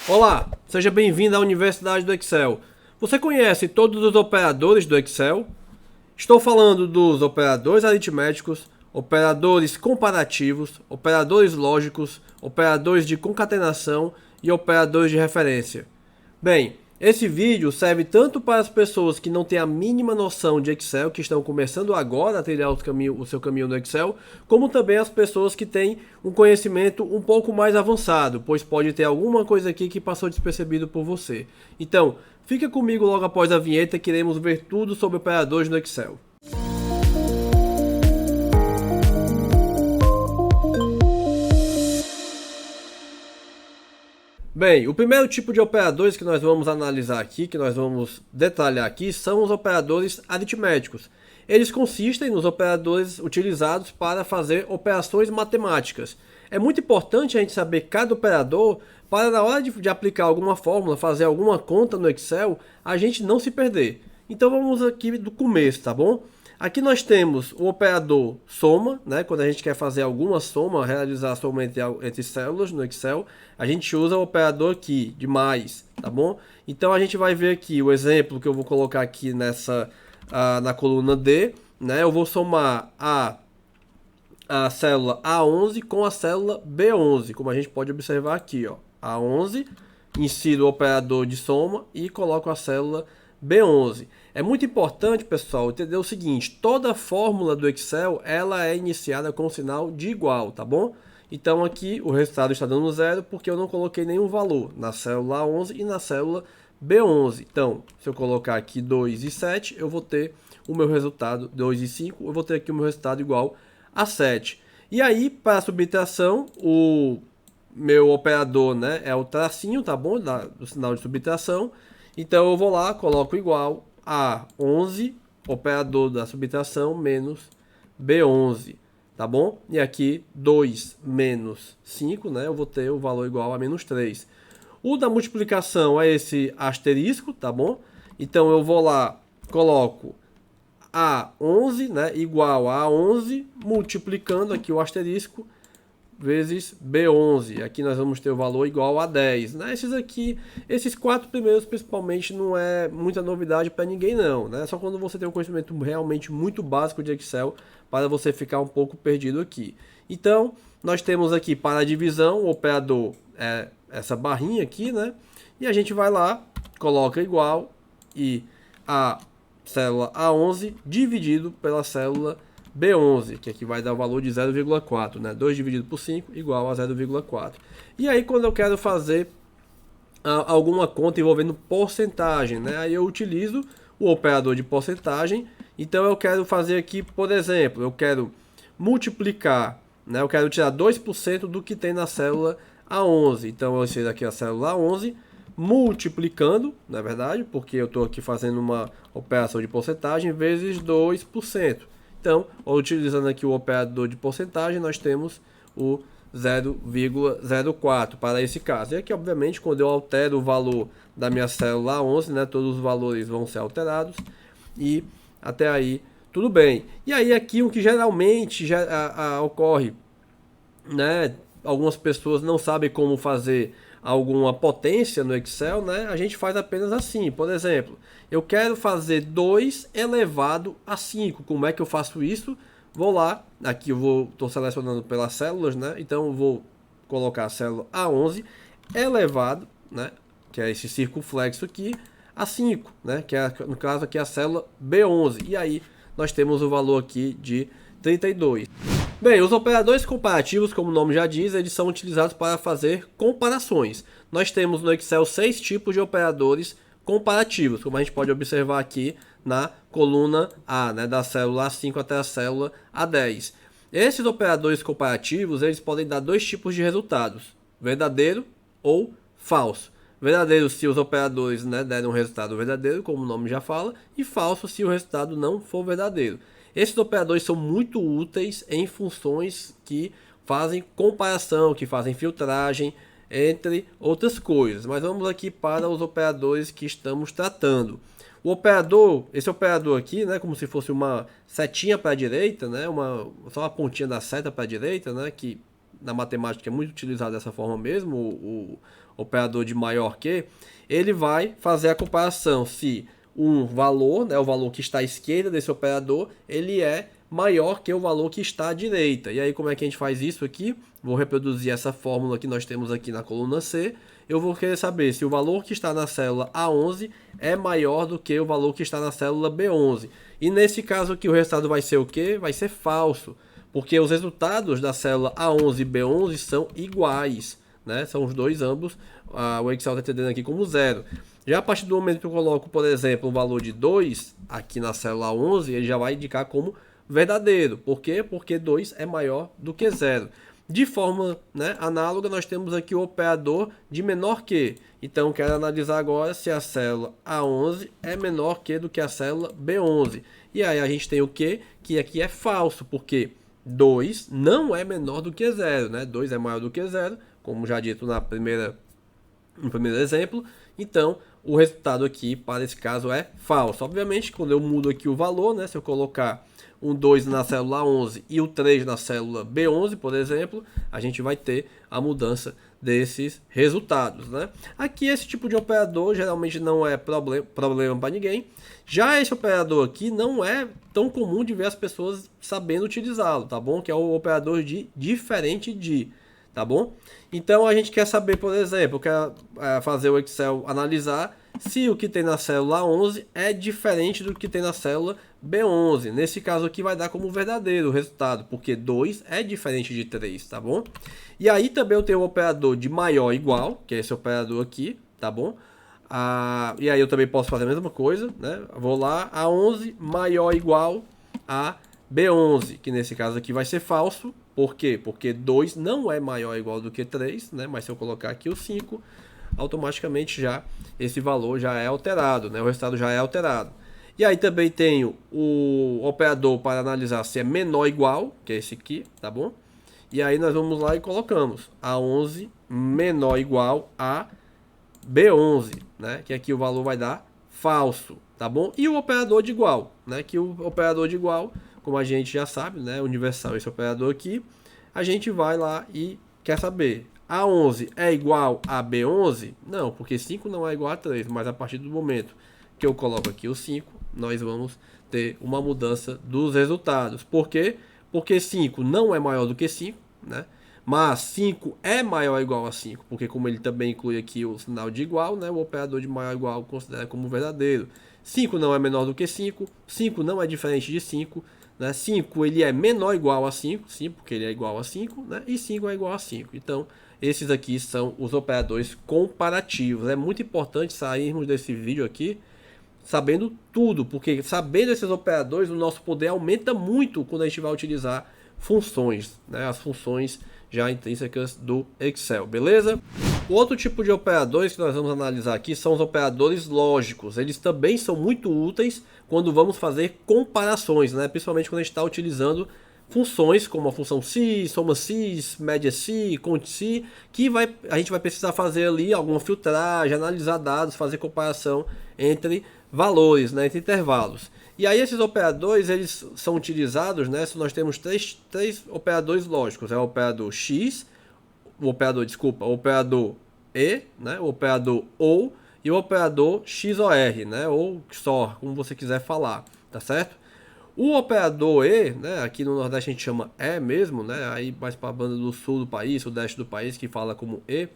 Olá, seja bem-vindo à Universidade do Excel. Você conhece todos os operadores do Excel? Estou falando dos operadores aritméticos, operadores comparativos, operadores lógicos, operadores de concatenação e operadores de referência. Bem, esse vídeo serve tanto para as pessoas que não têm a mínima noção de Excel, que estão começando agora a trilhar o seu caminho no Excel, como também as pessoas que têm um conhecimento um pouco mais avançado, pois pode ter alguma coisa aqui que passou despercebido por você. Então, fica comigo logo após a vinheta que iremos ver tudo sobre operadores no Excel. Bem, o primeiro tipo de operadores que nós vamos analisar aqui, que nós vamos detalhar aqui, são os operadores aritméticos. Eles consistem nos operadores utilizados para fazer operações matemáticas. É muito importante a gente saber cada operador para na hora de aplicar alguma fórmula, fazer alguma conta no Excel, a gente não se perder. Então vamos aqui do começo, tá bom? Aqui nós temos o operador soma, né? Quando a gente quer fazer alguma soma, realizar a soma entre células no Excel, a gente usa o operador aqui de mais, tá bom? Então a gente vai ver aqui o exemplo que eu vou colocar aqui na coluna D, né? Eu vou somar a célula A11 com a célula B11, como a gente pode observar aqui, ó. A11, insiro o operador de soma e coloco a célula B11. É muito importante, pessoal, entender o seguinte: toda fórmula do Excel ela é iniciada com o sinal de igual, tá bom? Então aqui o resultado está dando zero porque eu não coloquei nenhum valor na célula A11 e na célula B11. Então, se eu colocar aqui 2 e 7, eu vou ter o meu resultado, 2 e 5, eu vou ter aqui o meu resultado igual a 7. E aí, para a subtração, o meu operador, né, é o tracinho, tá bom? Do sinal de subtração. Então eu vou lá, coloco igual a 11, operador da subtração, menos B11, tá bom? E aqui 2 menos 5, né? Eu vou ter o valor igual a menos 3. O da multiplicação é esse asterisco, tá bom? Então eu vou lá, coloco A11, né? Igual a 11, multiplicando aqui o asterisco, vezes B11. Aqui nós vamos ter o valor igual a 10. Né? Esses quatro primeiros principalmente não é muita novidade para ninguém não. Né? Só quando você tem um conhecimento realmente muito básico de Excel para você ficar um pouco perdido aqui. Então, nós temos aqui para a divisão, o operador é essa barrinha aqui, né? E a gente vai lá, coloca igual e a célula A11 dividido pela célula B11, que aqui vai dar o valor de 0,4, né? 2 dividido por 5 igual a 0,4. E aí quando eu quero fazer alguma conta envolvendo porcentagem, né? Aí eu utilizo o operador de porcentagem. Então eu quero fazer aqui, por exemplo, eu quero multiplicar, né? Eu quero tirar 2% do que tem na célula A11. Então eu insiro aqui a célula A11, multiplicando, na verdade, porque eu estou aqui fazendo uma operação de porcentagem, vezes 2%. Então, utilizando aqui o operador de porcentagem, nós temos o 0,04 para esse caso. E aqui, obviamente, quando eu altero o valor da minha célula 11, né, todos os valores vão ser alterados e até aí tudo bem. E aí aqui o que geralmente ocorre, né, algumas pessoas não sabem como fazer alguma potência no Excel, né? A gente faz apenas assim. Por exemplo, eu quero fazer 2 elevado a 5. Como é que eu faço isso? Vou lá, aqui eu estou selecionando pelas células, né? Então eu vou colocar a célula A11 elevado, né? Que é esse circunflexo aqui, a 5, né? Que é, no caso aqui, a célula B11. E aí nós temos o valor aqui de 32. Bem, os operadores comparativos, como o nome já diz, eles são utilizados para fazer comparações. Nós temos no Excel 6 tipos de operadores comparativos, como a gente pode observar aqui na coluna A, né, da célula A5 até a célula A10. Esses operadores comparativos, eles podem dar dois tipos de resultados, verdadeiro ou falso. Verdadeiro se os operadores, né, derem um resultado verdadeiro, como o nome já fala, e falso se o resultado não for verdadeiro. Esses operadores são muito úteis em funções que fazem comparação, que fazem filtragem, entre outras coisas. Mas vamos aqui para os operadores que estamos tratando. Esse operador aqui, né, como se fosse uma setinha para a direita, né, só uma pontinha da seta para a direita, né, que na matemática é muito utilizado dessa forma mesmo, operador de maior que, ele vai fazer a comparação se um valor, né, o valor que está à esquerda desse operador, ele é maior que o valor que está à direita. E aí como é que a gente faz isso aqui? Vou reproduzir essa fórmula que nós temos aqui na coluna C. Eu vou querer saber se o valor que está na célula A11 é maior do que o valor que está na célula B11. E nesse caso aqui o resultado vai ser o quê? Vai ser falso, porque os resultados da célula A11 e B11 são iguais, né? São os dois ambos, o Excel está entendendo aqui como zero. Já a partir do momento que eu coloco, por exemplo, um valor de 2 aqui na célula 11, ele já vai indicar como verdadeiro. Por quê? Porque 2 é maior do que 0. De forma, né, análoga, nós temos aqui o operador de menor que. Então, quero analisar agora se a célula A11 é menor que do que a célula B11. E aí a gente tem o quê? Que aqui é falso, porque 2 não é menor do que 0. Né? 2 é maior do que 0, como já dito no primeiro exemplo. Então, o resultado aqui para esse caso é falso. Obviamente, quando eu mudo aqui o valor, né, se eu colocar um 2 na célula 11 e o 3 na célula B11, por exemplo, a gente vai ter a mudança desses resultados, né? Aqui esse tipo de operador geralmente não é problema para ninguém. Já esse operador aqui não é tão comum de ver as pessoas sabendo utilizá-lo, tá bom? Que é o operador de diferente de, tá bom? Então a gente quer saber, por exemplo, quer fazer o Excel analisar se o que tem na célula 11 é diferente do que tem na célula B11. Nesse caso aqui vai dar como verdadeiro o resultado, porque 2 é diferente de 3, tá bom? E aí também eu tenho o operador de maior ou igual, que é esse operador aqui, tá bom? E aí eu também posso fazer a mesma coisa, né? Vou lá, A11 maior ou igual a B11, que nesse caso aqui vai ser falso. Por quê? Porque 2 não é maior ou igual do que 3, né? Mas se eu colocar aqui o 5, automaticamente já esse valor já é alterado, né? O resultado já é alterado. E aí também tenho o operador para analisar se é menor ou igual, que é esse aqui, tá bom? E aí nós vamos lá e colocamos A11 menor ou igual a B11, né? Que aqui o valor vai dar falso, tá bom? E o operador de igual, né? Que o operador de igual, como a gente já sabe, né? Universal esse operador aqui, a gente vai lá e quer saber, A11 é igual a B11? Não, porque 5 não é igual a 3, mas a partir do momento que eu coloco aqui o 5, nós vamos ter uma mudança dos resultados. Por quê? Porque 5 não é maior do que 5, né? Mas 5 é maior ou igual a 5, porque como ele também inclui aqui o sinal de igual, né? O operador de maior ou igual considera como verdadeiro. 5 não é menor do que 5, 5 não é diferente de 5, né? 5 ele é menor ou igual a 5, sim, porque ele é igual a 5, né? E 5 é igual a 5. Então, esses aqui são os operadores comparativos. É muito importante sairmos desse vídeo aqui sabendo tudo, porque sabendo esses operadores, o nosso poder aumenta muito quando a gente vai utilizar funções, né? As funções já intrínsecas do Excel, beleza? O outro tipo de operadores que nós vamos analisar aqui são os operadores lógicos. Eles também são muito úteis quando vamos fazer comparações, né? Principalmente quando a gente está utilizando funções como a função SI, soma SI, média SI, conte SI, que a gente vai precisar fazer ali alguma filtragem, analisar dados, fazer comparação entre valores, né, entre intervalos. E aí esses operadores eles são utilizados, né, se nós temos três operadores lógicos, é o operador X, o operador E, né, o operador OR e o operador XOR, né, ou XOR, como você quiser falar, tá certo? O operador E, né, aqui no Nordeste a gente chama E mesmo, né, aí mais para a banda do sul do país, sudeste do país, que fala como E.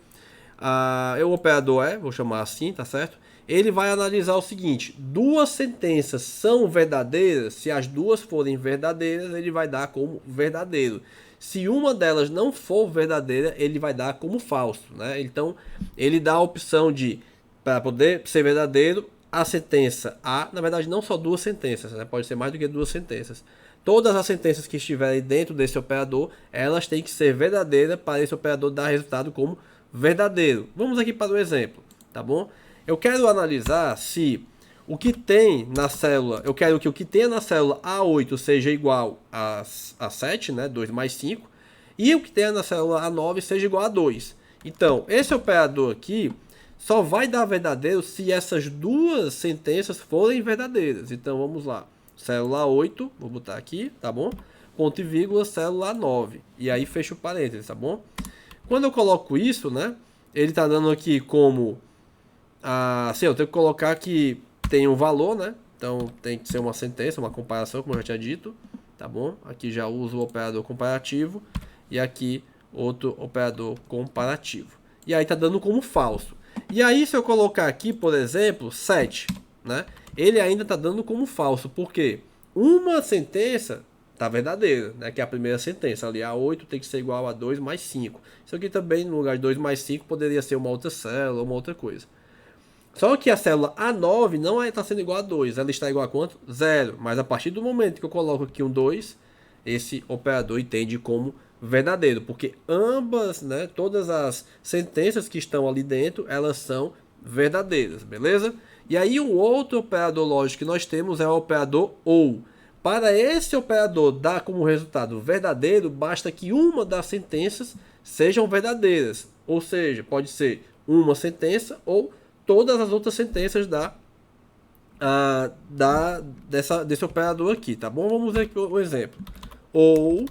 O operador E, vou chamar assim, tá certo? Ele vai analisar o seguinte, duas sentenças são verdadeiras, se as duas forem verdadeiras, ele vai dar como verdadeiro. Se uma delas não for verdadeira, ele vai dar como falso, né? Então, ele dá a opção de, para poder ser verdadeiro, a sentença A, na verdade não só duas sentenças, né? Pode ser mais do que duas sentenças. Todas as sentenças que estiverem dentro desse operador, elas têm que ser verdadeiras para esse operador dar resultado como verdadeiro. Vamos aqui para o exemplo, tá bom? Eu quero analisar se o que tem na célula, eu quero que o que tenha na célula A8 seja igual a 7, né? 2 mais 5, e o que tenha na célula A9 seja igual a 2. Então, esse operador aqui só vai dar verdadeiro se essas duas sentenças forem verdadeiras. Então, vamos lá. Célula 8, vou botar aqui, tá bom? Ponto e vírgula, célula 9. E aí fecha o parênteses, tá bom? Quando eu coloco isso, né? ele está dando aqui como... assim, eu tenho que colocar que tem um valor, né? Então tem que ser uma sentença, uma comparação, como eu já tinha dito, tá bom? Aqui já uso o operador comparativo e aqui outro operador comparativo. E aí tá dando como falso. E aí se eu colocar aqui, por exemplo, 7, né? Ele ainda tá dando como falso, porque uma sentença tá verdadeira, né? Que é a primeira sentença ali, A8 tem que ser igual a 2 mais 5. Isso aqui também, no lugar de 2 mais 5, poderia ser uma outra célula, uma outra coisa. Só que a célula A9 não está sendo igual a 2, ela está igual a quanto? 0. Mas a partir do momento que eu coloco aqui um 2, esse operador entende como verdadeiro, porque ambas, né, todas as sentenças que estão ali dentro, elas são verdadeiras, beleza? E aí o outro operador lógico que nós temos é o operador OU. Para esse operador dar como resultado verdadeiro, basta que uma das sentenças sejam verdadeiras, ou seja, pode ser uma sentença ou todas as outras sentenças desse operador aqui, tá bom? Vamos ver aqui o exemplo. Ou,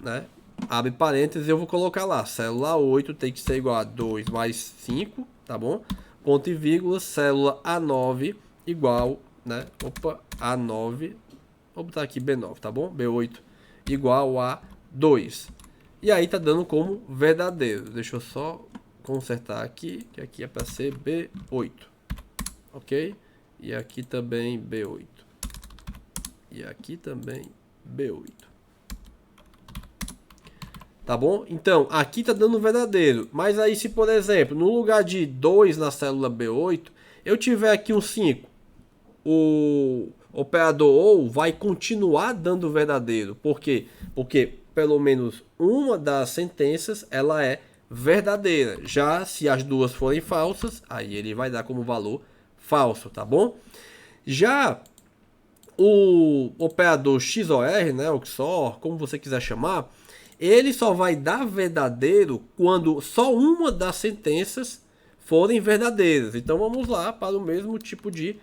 né, abre parênteses, eu vou colocar lá, célula 8 tem que ser igual a 2 mais 5, tá bom? Ponto e vírgula, célula A9 igual, né, A9, vou botar aqui B9, tá bom? B8 igual a 2. E aí tá dando como verdadeiro. Deixa eu só consertar aqui, que aqui é para ser B8, ok? E aqui também B8. E aqui também B8. Tá bom? Então, aqui tá dando verdadeiro. Mas aí se, por exemplo, no lugar de 2 na célula B8, eu tiver aqui um 5, o operador OU vai continuar dando verdadeiro. Por quê? Porque pelo menos uma das sentenças ela é verdadeira. Já se as duas forem falsas, aí ele vai dar como valor falso, tá bom? Já o operador XOR, né, o XOR, como você quiser chamar, ele só vai dar verdadeiro quando só uma das sentenças forem verdadeiras. Então vamos lá para o mesmo tipo de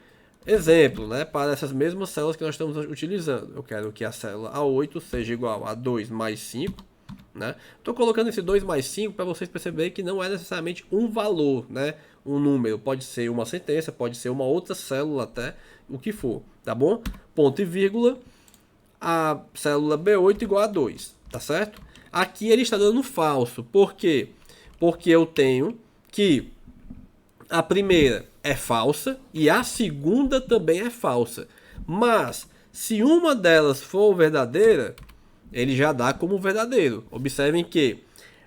exemplo, né, para essas mesmas células que nós estamos utilizando. Eu quero que a célula A8 seja igual a 2 mais 5. Né? Estou colocando esse 2 mais 5 para vocês perceberem que não é necessariamente um valor, né? Um número. Pode ser uma sentença, pode ser uma outra célula até, o que for, tá bom? Ponto e vírgula, a célula B8 igual a 2, tá certo? Aqui ele está dando falso. Por quê? Porque eu tenho que a primeira é falsa e a segunda também é falsa. Mas se uma delas for verdadeira, ele já dá como verdadeiro. Observem que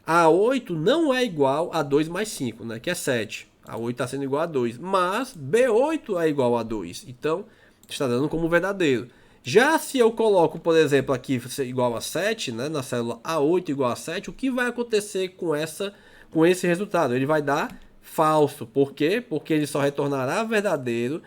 A8 não é igual a 2 mais 5, né, que é 7. A8 está sendo igual a 2, mas B8 é igual a 2. Então, está dando como verdadeiro. Já se eu coloco, por exemplo, aqui igual a 7, né, na célula A8 igual a 7, o que vai acontecer com esse resultado? Ele vai dar falso. Por quê? Porque ele só retornará verdadeiro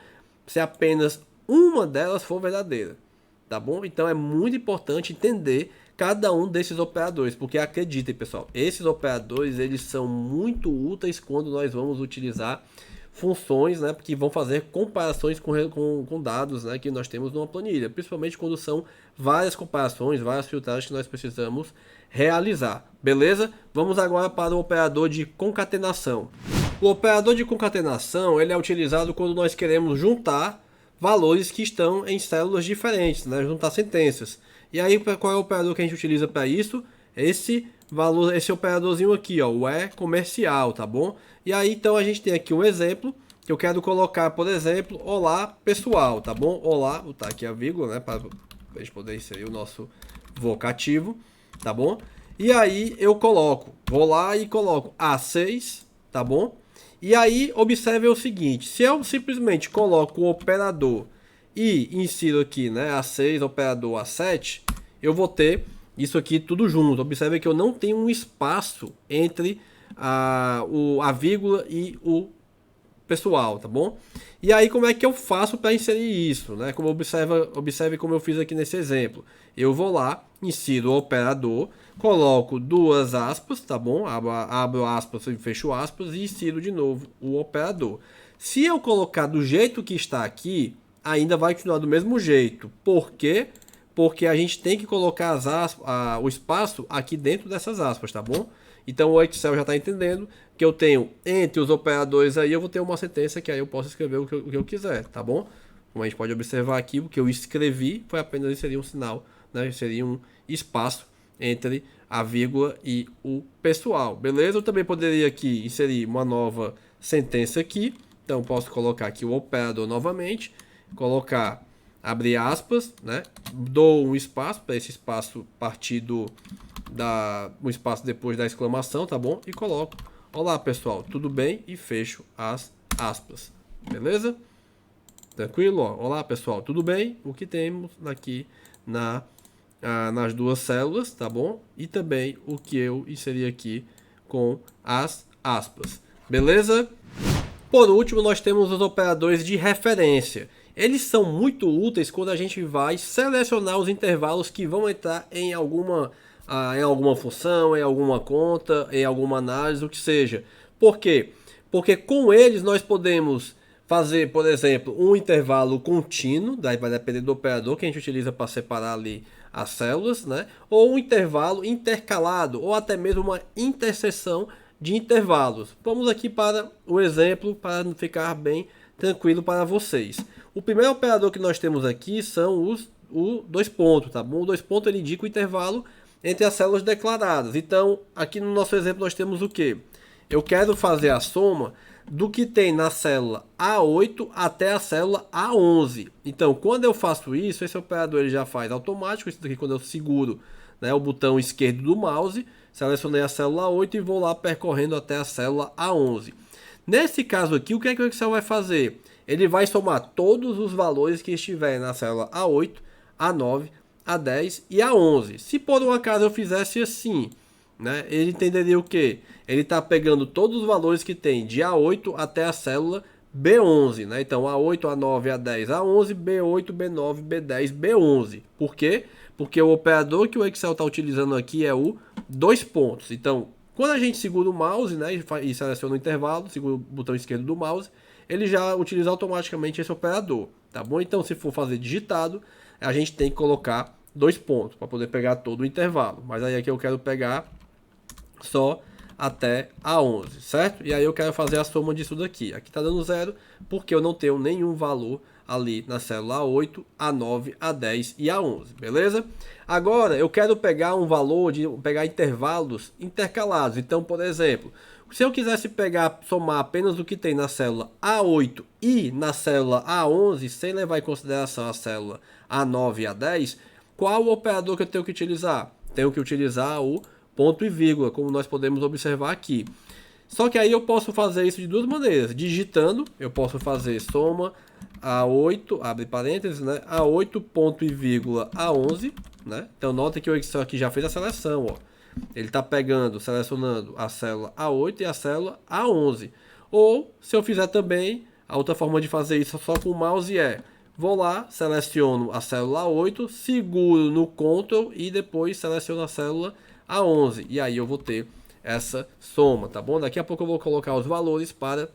se apenas uma delas for verdadeira. Tá bom? Então é muito importante entender cada um desses operadores, porque acreditem, pessoal, esses operadores eles são muito úteis quando nós vamos utilizar funções, né, que vão fazer comparações com dados, né, que nós temos numa planilha, principalmente quando são várias comparações, várias filtragens que nós precisamos realizar. Beleza? Vamos agora para o operador de concatenação. O operador de concatenação ele é utilizado quando nós queremos juntar valores que estão em células diferentes, né? Juntar sentenças. E aí, qual é o operador que a gente utiliza para isso? Esse valor, esse operadorzinho aqui, ó, o E comercial, tá bom? E aí, então, a gente tem aqui um exemplo, que eu quero colocar, por exemplo, olá pessoal, tá bom? Olá, vou botar aqui a vírgula, né? Para a gente poder inserir o nosso vocativo, tá bom? E aí, eu vou lá e coloco A6, tá bom? E aí, observe o seguinte, se eu simplesmente coloco o operador e insiro aqui, né, A6, operador A7, eu vou ter isso aqui tudo junto. Observe que eu não tenho um espaço entre a vírgula e o pessoal, tá bom? E aí, como é que eu faço para inserir isso, né? Como observe como eu fiz aqui nesse exemplo. Eu vou lá, insiro o operador, coloco duas aspas, tá bom? Abro aspas e fecho aspas e insiro de novo o operador. Se eu colocar do jeito que está aqui, ainda vai continuar do mesmo jeito. Por quê? Porque a gente tem que colocar o espaço aqui dentro dessas aspas, tá bom? Então o Excel já está entendendo. que eu tenho entre os operadores aí, eu vou ter uma sentença que aí eu posso escrever o que eu quiser, tá bom? Como a gente pode observar aqui, o que eu escrevi foi apenas inserir um sinal, né? Seria um espaço entre a vírgula e o pessoal, beleza? Eu também poderia aqui inserir uma nova sentença aqui, então posso colocar aqui o operador novamente, colocar, abre aspas, né? Dou um espaço para esse espaço partir um espaço depois da exclamação, tá bom? E coloco, olá pessoal, tudo bem? E fecho as aspas, beleza? Tranquilo? Ó. Olá pessoal, tudo bem? O que temos aqui nas duas células, tá bom? E também o que eu inseri aqui com as aspas, beleza? Por último, nós temos os operadores de referência. Eles são muito úteis quando a gente vai selecionar os intervalos que vão entrar em alguma função, em alguma conta, em alguma análise, o que seja. Por quê? Porque com eles nós podemos fazer, por exemplo, um intervalo contínuo, daí vai depender do operador que a gente utiliza para separar ali as células, né? Ou um intervalo intercalado, ou até mesmo uma interseção de intervalos. Vamos aqui para o exemplo, para ficar bem tranquilo para vocês. O primeiro operador que nós temos aqui são os dois pontos, tá bom? O dois pontos ele indica o intervalo entre as células declaradas. Então, aqui no nosso exemplo nós temos o que? Eu quero fazer a soma do que tem na célula A8 até a célula A11. Então, quando eu faço isso, esse operador ele já faz automático. Isso daqui quando eu seguro, né, o botão esquerdo do mouse, selecionei a célula A8 e vou lá percorrendo até a célula A11. Nesse caso aqui, o que é que o Excel vai fazer? Ele vai somar todos os valores que estiverem na célula A8, A9, A10 e A11. Se por um acaso eu fizesse assim, né, ele entenderia o que? Ele está pegando todos os valores que tem de A8 até a célula B11, né? Então A8, A9, A10, A11, B8, B9, B10, B11. Por quê? Porque o operador que o Excel está utilizando aqui é o dois pontos. Então, quando a gente segura o mouse, né, e seleciona o intervalo, segura o botão esquerdo do mouse, ele já utiliza automaticamente esse operador, tá bom? Então, se for fazer digitado, a gente tem que colocar dois pontos para poder pegar todo o intervalo. Mas aí aqui eu quero pegar só até A11, certo? E aí eu quero fazer a soma disso daqui. Aqui está dando zero porque eu não tenho nenhum valor ali na célula A8, A9, A10 e A11, beleza? Agora eu quero pegar um valor, pegar intervalos intercalados. Então, por exemplo, se eu quisesse somar apenas o que tem na célula A8 e na célula A11, sem levar em consideração a célula A9 e A10, qual o operador que eu tenho que utilizar? Tenho que utilizar o ponto e vírgula, como nós podemos observar aqui. Só que aí eu posso fazer isso de duas maneiras. Digitando, eu posso fazer soma A8, abre parênteses, né? A8 ponto e vírgula A11, né? Então nota que o Excel aqui já fez a seleção, ó. Ele está selecionando a célula A8 e a célula A11. Ou, se eu fizer também, a outra forma de fazer isso só com o mouse vou lá, seleciono a célula A8, seguro no Ctrl e depois seleciono a célula A11. E aí eu vou ter essa soma, tá bom? Daqui a pouco eu vou colocar os valores para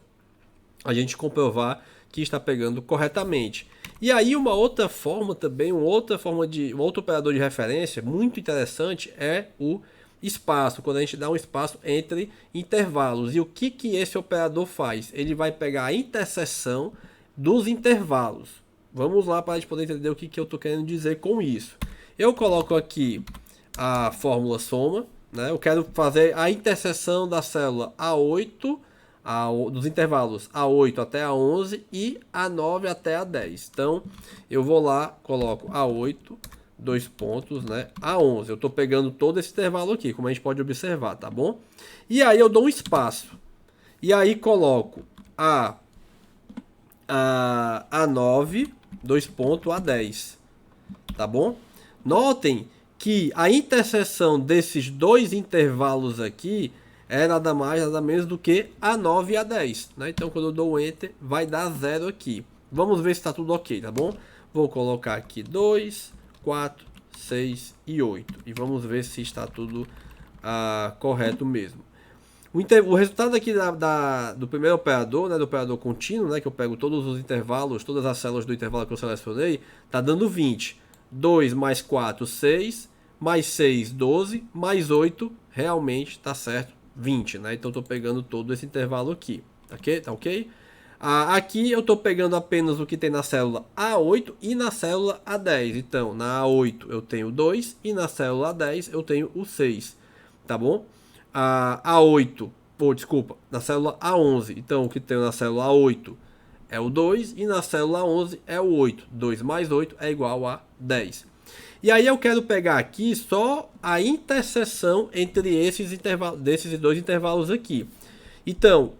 a gente comprovar que está pegando corretamente. E aí uma outra forma também, um outro operador de referência muito interessante é o espaço, quando a gente dá um espaço entre intervalos. E o que esse operador faz? Ele vai pegar a interseção dos intervalos. Vamos lá para a gente poder entender o que eu estou querendo dizer com isso. Eu coloco aqui a fórmula soma, né? Eu quero fazer a interseção da célula A8, dos intervalos A8 até A11 e A9 até A10. Então, eu vou lá, coloco A8, dois pontos, né? A11. Eu estou pegando todo esse intervalo aqui, como a gente pode observar, tá bom? E aí eu dou um espaço. E aí coloco A9, dois pontos, A10. Tá bom? Notem que a interseção desses dois intervalos aqui é nada mais, nada menos do que A9 e A10, né? Então, quando eu dou Enter, vai dar 0 aqui. Vamos ver se está tudo ok, tá bom? Vou colocar aqui 2, 4, 6 e 8. E vamos ver se está tudo correto mesmo. O resultado aqui do primeiro operador, né, do operador contínuo, né, que eu pego todos os intervalos, todas as células do intervalo que eu selecionei, está dando 20. 2 mais 4, 6, mais 6, 12, mais 8, realmente está certo, 20, né? Então eu estou pegando todo esse intervalo aqui, ok? Tá ok? Aqui eu estou pegando apenas o que tem na célula A8 e na célula A10. Então, na A8 eu tenho 2 e na célula A10 eu tenho o 6, tá bom? A8, desculpa, na célula A11. Então, o que tem na célula A8 é o 2 e na célula 11 é o 8. 2 mais 8 é igual a 10. E aí eu quero pegar aqui só a interseção entre desses dois intervalos aqui. Então,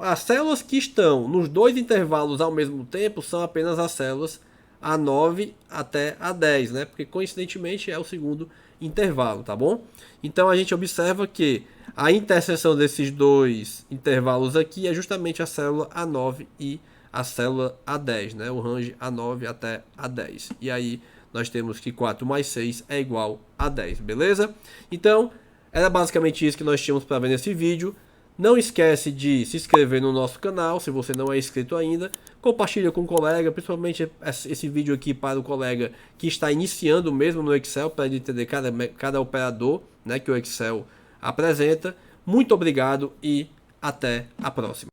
as células que estão nos dois intervalos ao mesmo tempo são apenas as células A9 até A10, né? Porque coincidentemente é o segundo intervalo, tá bom? Então a gente observa que a interseção desses dois intervalos aqui é justamente a célula A9 e a célula A10, né? O range A9 até A10. E aí nós temos que 4 mais 6 é igual a 10, beleza? Então, era basicamente isso que nós tínhamos para ver nesse vídeo. Não esquece de se inscrever no nosso canal, se você não é inscrito ainda. Compartilha com o colega, principalmente esse vídeo aqui para o colega que está iniciando mesmo no Excel, para ele entender cada operador, né, que o Excel apresenta. Muito obrigado e até a próxima.